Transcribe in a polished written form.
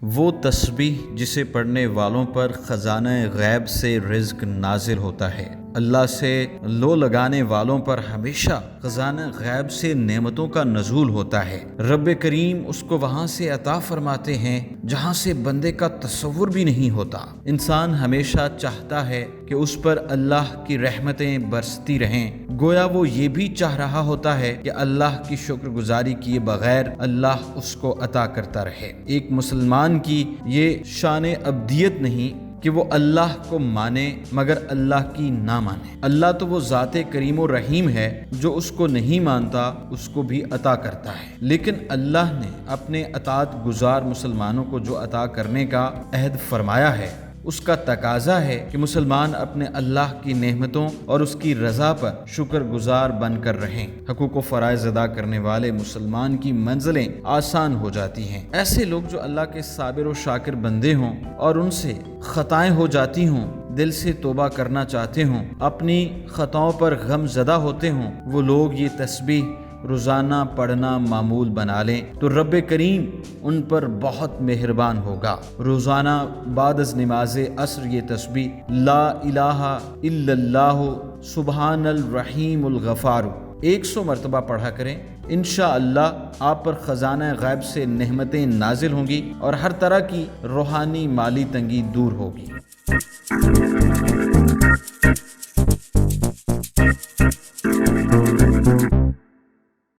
وہ تسبیح جسے پڑھنے والوں پر خزانہ غیب سے رزق نازل ہوتا ہے۔ اللہ سے لو لگانے والوں پر ہمیشہ خزانہ غیب سے نعمتوں کا نزول ہوتا ہے۔ رب کریم اس کو وہاں سے عطا فرماتے ہیں جہاں سے بندے کا تصور بھی نہیں ہوتا۔ انسان ہمیشہ چاہتا ہے کہ اس پر اللہ کی رحمتیں برستی رہیں، گویا وہ یہ بھی چاہ رہا ہوتا ہے کہ اللہ کی شکر گزاری کیے بغیر اللہ اس کو عطا کرتا رہے۔ ایک مسلمان کی یہ شان ابدیت نہیں کہ وہ اللہ کو مانے مگر اللہ کی نہ مانے۔ اللہ تو وہ ذات کریم و رحیم ہے جو اس کو نہیں مانتا اس کو بھی عطا کرتا ہے، لیکن اللہ نے اپنے اطاعت گزار مسلمانوں کو جو عطا کرنے کا عہد فرمایا ہے اس کا تقاضا ہے کہ مسلمان اپنے اللہ کی نعمتوں اور اس کی رضا پر شکر گزار بن کر رہیں۔ حقوق و فرائض ادا کرنے والے مسلمان کی منزلیں آسان ہو جاتی ہیں۔ ایسے لوگ جو اللہ کے صابر و شاکر بندے ہوں اور ان سے خطائیں ہو جاتی ہوں، دل سے توبہ کرنا چاہتے ہوں، اپنی خطاؤں پر غم زدہ ہوتے ہوں، وہ لوگ یہ تسبیح روزانہ پڑھنا معمول بنا لیں تو رب کریم ان پر بہت مہربان ہوگا۔ روزانہ بعد از نماز عصر یہ تسبیح لا الہ الا اللہ سبحان الرحیم الغفار 100 مرتبہ پڑھا کریں۔ انشاءاللہ آپ پر خزانہ غیب سے نعمتیں نازل ہوں گی اور ہر طرح کی روحانی مالی تنگی دور ہوگی۔